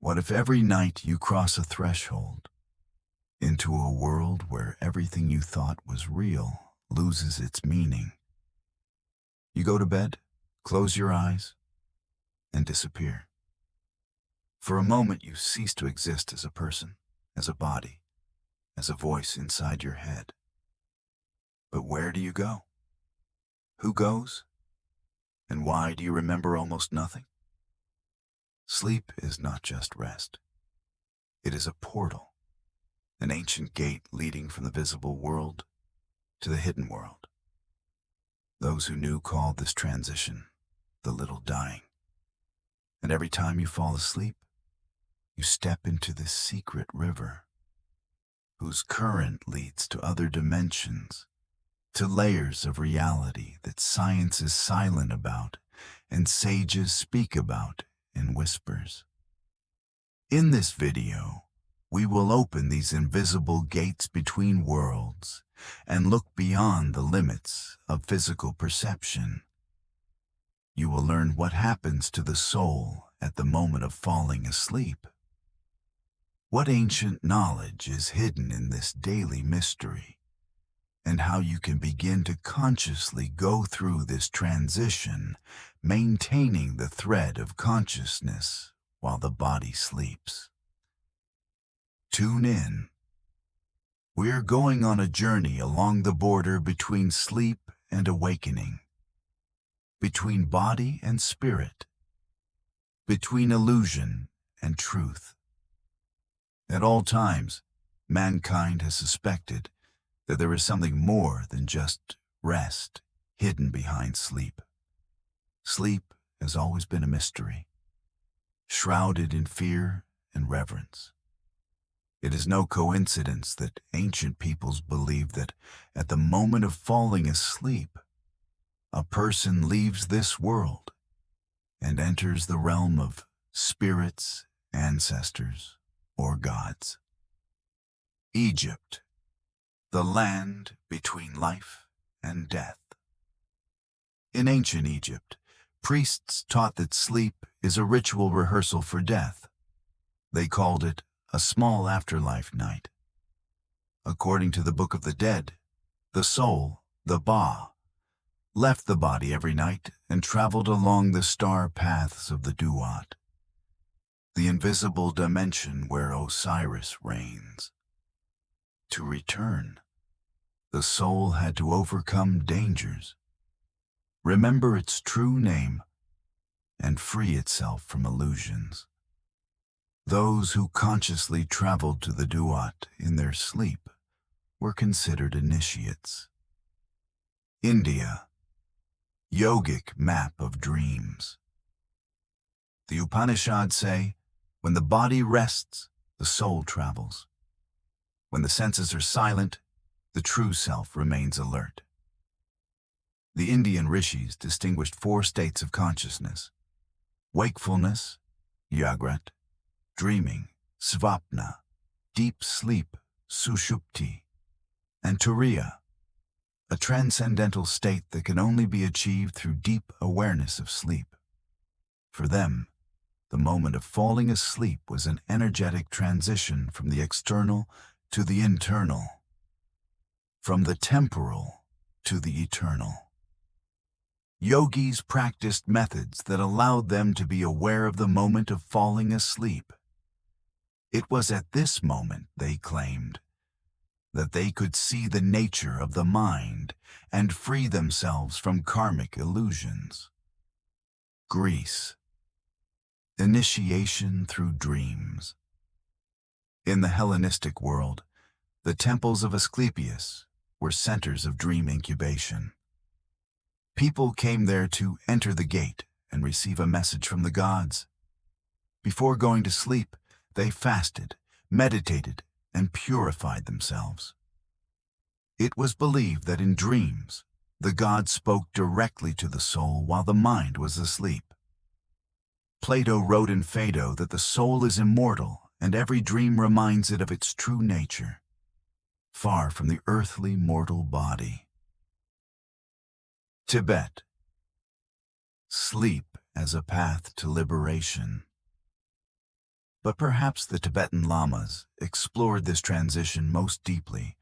What if every night you cross a threshold into a world where everything you thought was real loses its meaning? You go to bed, close your eyes, and disappear. For a moment you cease to exist as a person, as a body, as a voice inside your head. But where do you go? Who goes? And why do you remember almost nothing? Sleep is not just rest. It is a portal, an ancient gate leading from the visible world to the hidden world. Those who knew called this transition the little dying. And every time you fall asleep, you step into this secret river, whose current leads to other dimensions, to layers of reality that science is silent about and sages speak about in whispers. In this video, we will open these invisible gates between worlds and look beyond the limits of physical perception. You will learn what happens to the soul at the moment of falling asleep. What ancient knowledge is hidden in this daily mystery, and how you can begin to consciously go through this transition, maintaining the thread of consciousness while the body sleeps. Tune in. We're going on a journey along the border between sleep and awakening, between body and spirit, between illusion and truth. At all times, mankind has suspected that there is something more than just rest hidden behind sleep. Sleep has always been a mystery, shrouded in fear and reverence. It is no coincidence that ancient peoples believed that at the moment of falling asleep, a person leaves this world and enters the realm of spirits, ancestors, or gods. Egypt, the land between life and death. In ancient Egypt, priests taught that sleep is a ritual rehearsal for death. They called it a small afterlife night. According to the Book of the Dead, the soul, the Ba, left the body every night and traveled along the star paths of the Duat, the invisible dimension where Osiris reigns. To return, the soul had to overcome dangers, remember its true name, and free itself from illusions. Those who consciously traveled to the Duat in their sleep were considered initiates. India, yogic map of dreams. The Upanishads say, when the body rests, the soul travels. When the senses are silent, the true self remains alert. The Indian rishis distinguished 4 states of consciousness: wakefulness, Jagrat; dreaming, Svapna; deep sleep, Sushupti; and Turiya, a transcendental state that can only be achieved through deep awareness of sleep. For them, the moment of falling asleep was an energetic transition from the external to the internal, from the temporal to the eternal. Yogis practiced methods that allowed them to be aware of the moment of falling asleep. It was at this moment, they claimed, that they could see the nature of the mind and free themselves from karmic illusions. Greece. Initiation through dreams. In the Hellenistic world, the temples of Asclepius were centers of dream incubation. People came there to enter the gate and receive a message from the gods. Before going to sleep, they fasted, meditated, and purified themselves. It was believed that in dreams, the gods spoke directly to the soul while the mind was asleep. Plato wrote in Phaedo that the soul is immortal and every dream reminds it of its true nature, far from the earthly mortal body. Tibet. Sleep as a path to liberation. But perhaps the Tibetan Lamas explored this transition most deeply,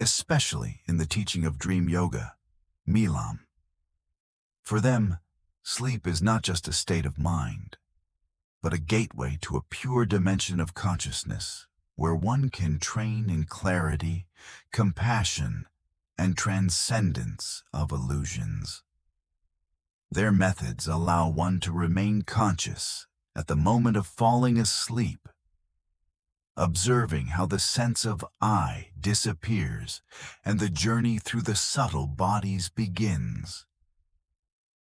especially in the teaching of dream yoga, Milam. For them, sleep is not just a state of mind, but a gateway to a pure dimension of consciousness where one can train in clarity, compassion, and transcendence of illusions. Their methods allow one to remain conscious at the moment of falling asleep, observing how the sense of I disappears and the journey through the subtle bodies begins.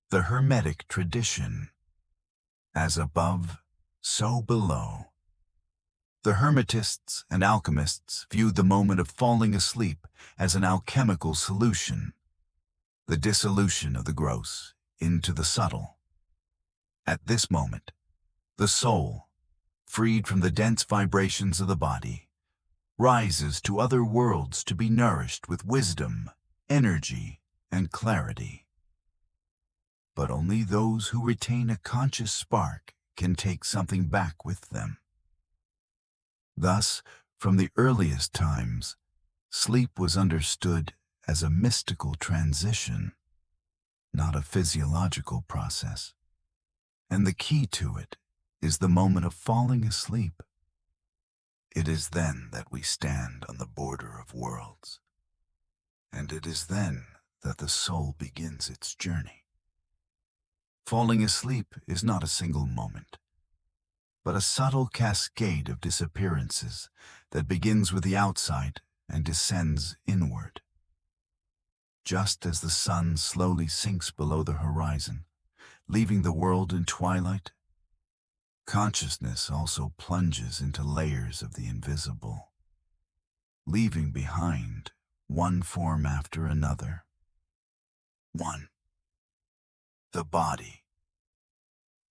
The Hermetic tradition, as above, so below. The Hermetists and alchemists viewed the moment of falling asleep as an alchemical solution, the dissolution of the gross into the subtle. At this moment, the soul, freed from the dense vibrations of the body, rises to other worlds to be nourished with wisdom, energy, and clarity. But only those who retain a conscious spark can take something back with them. Thus, from the earliest times, sleep was understood as a mystical transition, not a physiological process. And the key to it is the moment of falling asleep. It is then that we stand on the border of worlds, and it is then that the soul begins its journey. Falling asleep is not a single moment, but a subtle cascade of disappearances that begins with the outside and descends inward. Just as the sun slowly sinks below the horizon, leaving the world in twilight, consciousness also plunges into layers of the invisible, leaving behind one form after another. 1. The body.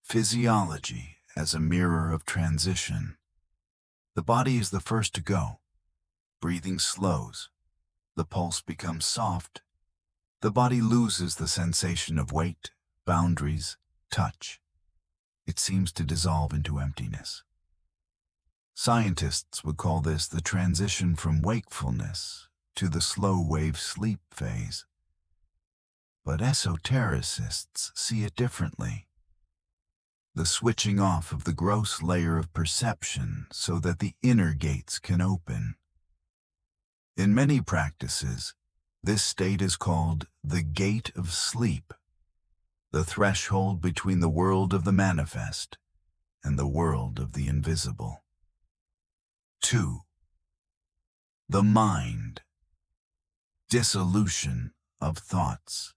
Physiology as a mirror of transition. The body is the first to go. Breathing slows. The pulse becomes soft. The body loses the sensation of weight, boundaries, touch. It seems to dissolve into emptiness. Scientists would call this the transition from wakefulness to the slow-wave sleep phase. But esotericists see it differently. The switching off of the gross layer of perception so that the inner gates can open. In many practices, this state is called the gate of sleep, the threshold between the world of the manifest and the world of the invisible. 2. The mind. Dissolution of thoughts.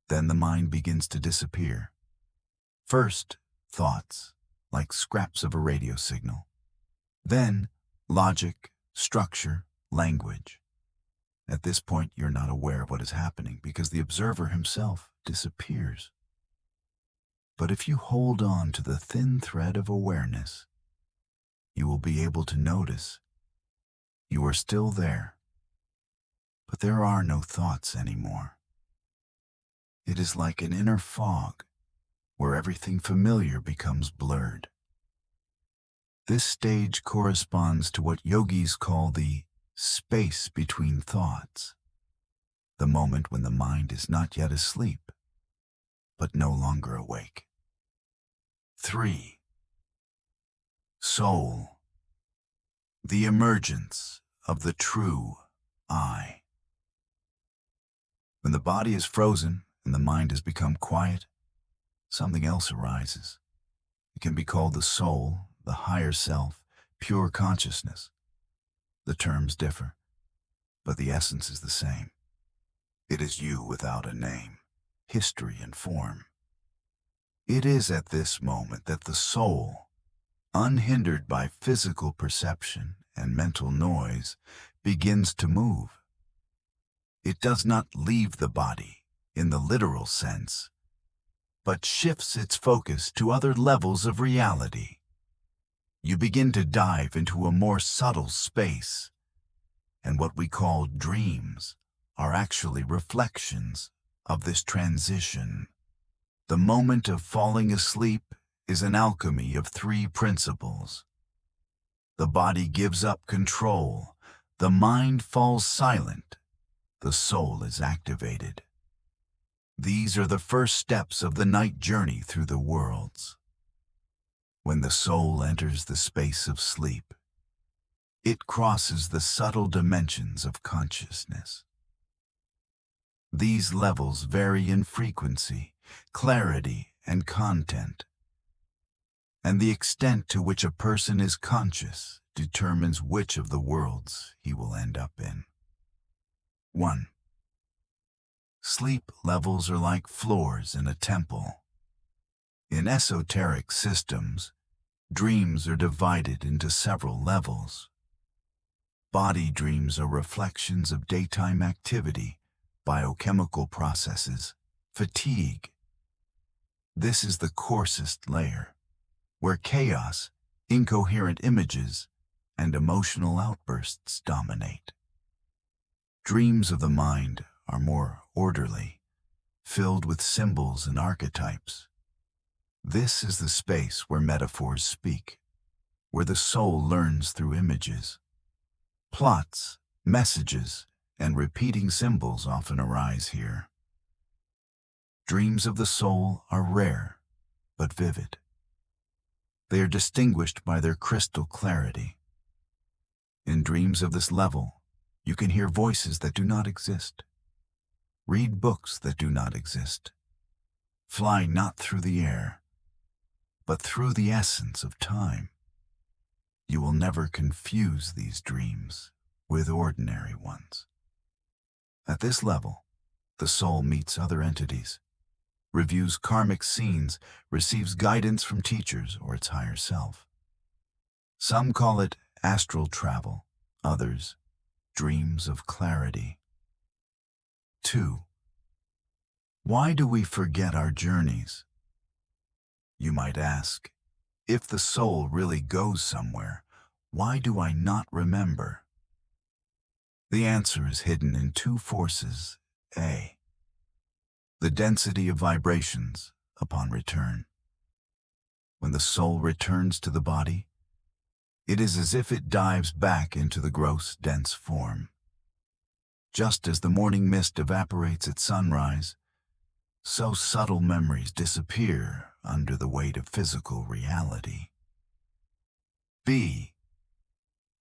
Then the mind begins to disappear. First, thoughts, like scraps of a radio signal. Then, logic, structure, language. At this point, you're not aware of what is happening because the observer himself disappears. But if you hold on to the thin thread of awareness, you will be able to notice you are still there, but there are no thoughts anymore. It is like an inner fog where everything familiar becomes blurred. This stage corresponds to what yogis call the space between thoughts, the moment when the mind is not yet asleep, but no longer awake. 3. Soul. The emergence of the true I. When the body is frozen and the mind has become quiet, something else arises. It can be called the soul, the higher self, pure consciousness. The terms differ, but the essence is the same. It is you without a name, history and form. It is at this moment that the soul, unhindered by physical perception and mental noise, begins to move. It does not leave the body in the literal sense, but shifts its focus to other levels of reality. You begin to dive into a more subtle space, and what we call dreams are actually reflections of this transition. The moment of falling asleep is an alchemy of three principles. The body gives up control, the mind falls silent, the soul is activated. These are the first steps of the night journey through the worlds. When the soul enters the space of sleep, it crosses the subtle dimensions of consciousness. These levels vary in frequency, clarity, and content, and the extent to which a person is conscious determines which of the worlds he will end up in. 1. Sleep levels are like floors in a temple. In esoteric systems, dreams are divided into several levels. Body dreams are reflections of daytime activity, biochemical processes, fatigue. This is the coarsest layer, where chaos, incoherent images, and emotional outbursts dominate. Dreams of the mind are more orderly, filled with symbols and archetypes. This is the space where metaphors speak, where the soul learns through images. Plots, messages, and repeating symbols often arise here. Dreams of the soul are rare, but vivid. They are distinguished by their crystal clarity. In dreams of this level, you can hear voices that do not exist, read books that do not exist, fly not through the air, but through the essence of time. You will never confuse these dreams with ordinary ones. At this level, the soul meets other entities, reviews karmic scenes, receives guidance from teachers or its higher self. Some call it astral travel, others, dreams of clarity. 2. Why do we forget our journeys? You might ask, if the soul really goes somewhere, why do I not remember? The answer is hidden in two forces. A. The density of vibrations upon return. When the soul returns to the body, it is as if it dives back into the gross, dense form. Just as the morning mist evaporates at sunrise, so subtle memories disappear under the weight of physical reality. B.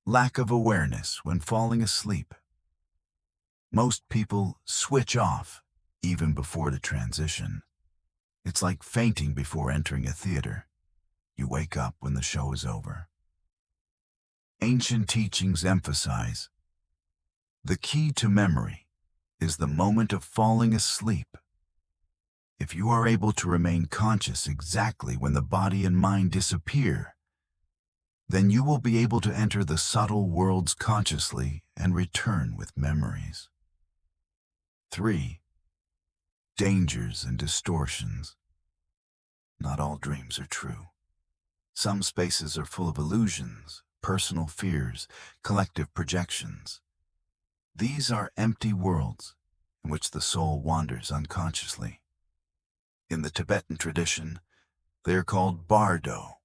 Lack of awareness when falling asleep. Most people switch off even before the transition. It's like fainting before entering a theater. You wake up when the show is over. Ancient teachings emphasize the key to memory is the moment of falling asleep. If you are able to remain conscious exactly when the body and mind disappear, then you will be able to enter the subtle worlds consciously and return with memories. 3. Dangers and distortions. Not all dreams are true. Some spaces are full of illusions, personal fears, collective projections. These are empty worlds in which the soul wanders unconsciously. In the Tibetan tradition, they are called bardo,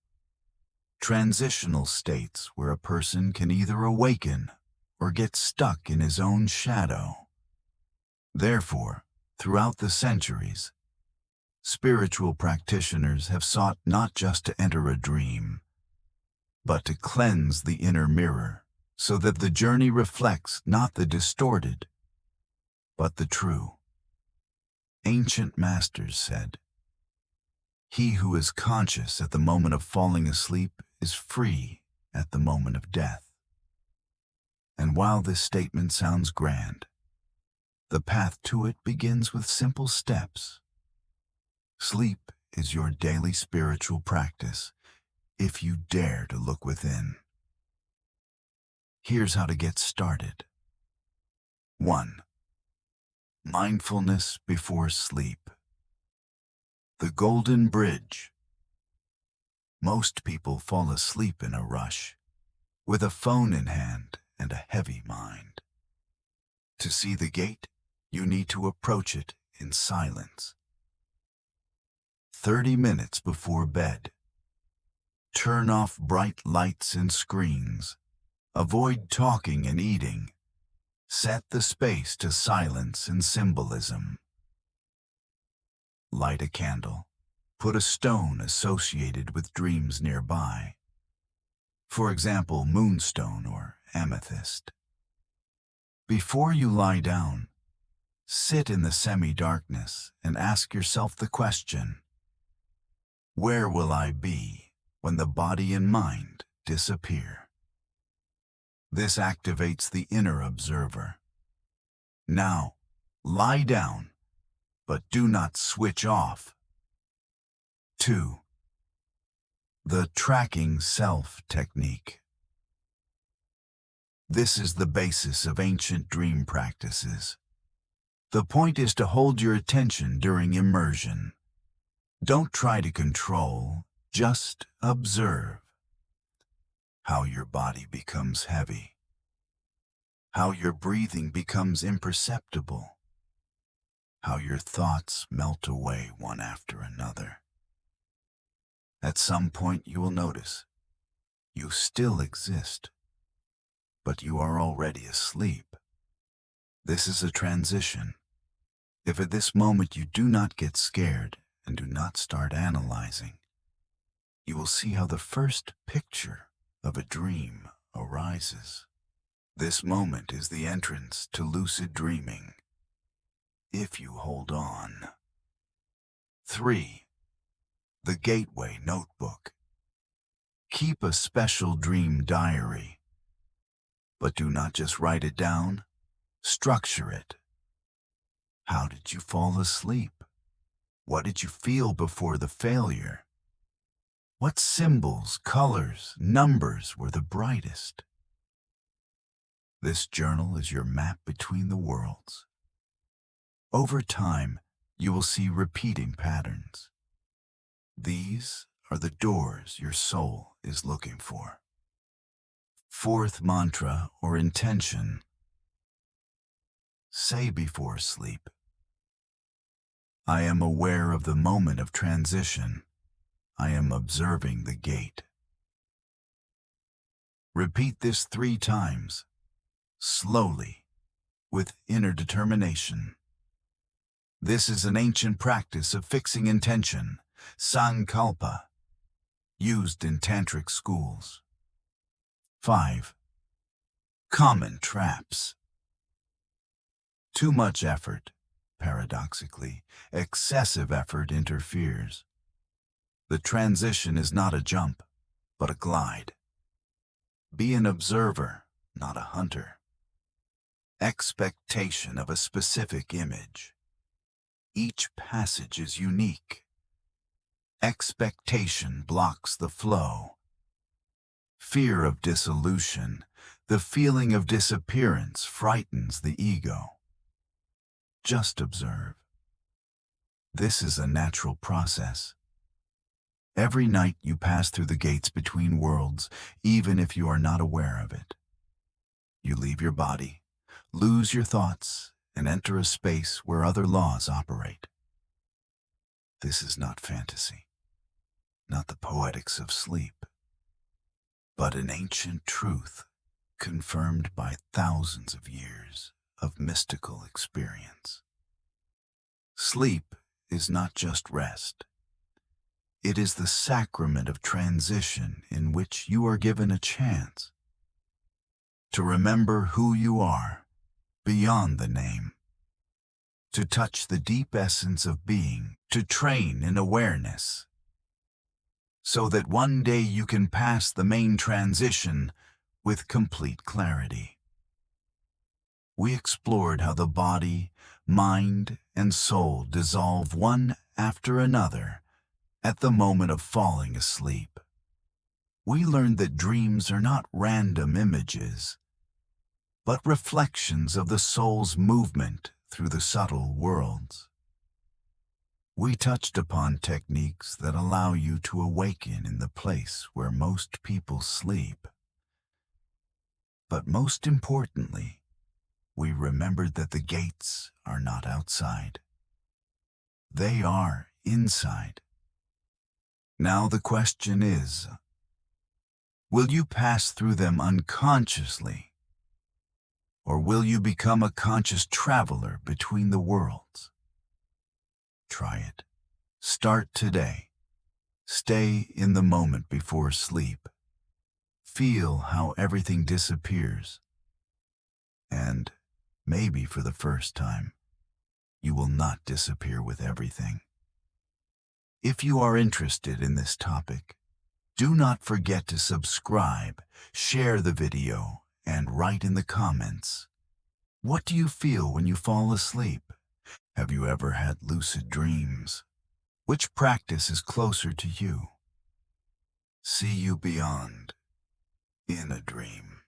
transitional states where a person can either awaken or get stuck in his own shadow. Therefore, throughout the centuries, spiritual practitioners have sought not just to enter a dream, but to cleanse the inner mirror so that the journey reflects not the distorted, but the true. Ancient masters said, "He who is conscious at the moment of falling asleep is free at the moment of death." And while this statement sounds grand, the path to it begins with simple steps. Sleep is your daily spiritual practice if you dare to look within. Here's how to get started. 1. Mindfulness before sleep. The golden bridge. Most people fall asleep in a rush, with a phone in hand and a heavy mind. To see the gate, you need to approach it in silence. 30 minutes before bed. Turn off bright lights and screens. Avoid talking and eating. Set the space to silence and symbolism. Light a candle. Put a stone associated with dreams nearby. For example, moonstone or amethyst. Before you lie down, sit in the semi-darkness and ask yourself the question, where will I be when the body and mind disappear? This activates the inner observer. Now, lie down, but do not switch off. 2. The tracking self technique. This is the basis of ancient dream practices. The point is to hold your attention during immersion. Don't try to control, just observe. How your body becomes heavy. How your breathing becomes imperceptible. How your thoughts melt away one after another. At some point you will notice you still exist, but you are already asleep. This is a transition. If at this moment you do not get scared and do not start analyzing, you will see how the first picture of a dream arises. This moment is the entrance to lucid dreaming, if you hold on. 3. The Gateway Notebook. Keep a special dream diary, but do not just write it down, structure it. How did you fall asleep? What did you feel before the failure? What symbols, colors, numbers were the brightest? This journal is your map between the worlds. Over time, you will see repeating patterns. These are the doors your soul is looking for. 4th mantra or intention. Say before sleep, I am aware of the moment of transition. I am observing the gate. Repeat this 3 times, slowly, with inner determination. This is an ancient practice of fixing intention, sankalpa, used in tantric schools. 5. Common traps. Too much effort, paradoxically, excessive effort interferes. The transition is not a jump, but a glide. Be an observer, not a hunter. Expectation of a specific image. Each passage is unique. Expectation blocks the flow. Fear of dissolution, the feeling of disappearance frightens the ego. Just observe. This is a natural process. Every night you pass through the gates between worlds, even if you are not aware of it. You leave your body, lose your thoughts, and enter a space where other laws operate. This is not fantasy, not the poetics of sleep, but an ancient truth confirmed by thousands of years of mystical experience. Sleep is not just rest. It is the sacrament of transition in which you are given a chance to remember who you are beyond the name, to touch the deep essence of being, to train in awareness, so that one day you can pass the main transition with complete clarity. We explored how the body, mind, and soul dissolve one after another at the moment of falling asleep. We learned that dreams are not random images, but reflections of the soul's movement through the subtle worlds. We touched upon techniques that allow you to awaken in the place where most people sleep. But most importantly, we remembered that the gates are not outside. They are inside. Now the question is, Will you pass through them unconsciously, or will you become a conscious traveler between the worlds? Try it. Start today. Stay in the moment before sleep. Feel how everything disappears. And, maybe for the first time, you will not disappear with everything. If you are interested in this topic, do not forget to subscribe, share the video, and write in the comments. What do you feel when you fall asleep? Have you ever had lucid dreams? Which practice is closer to you? See you beyond, in a dream.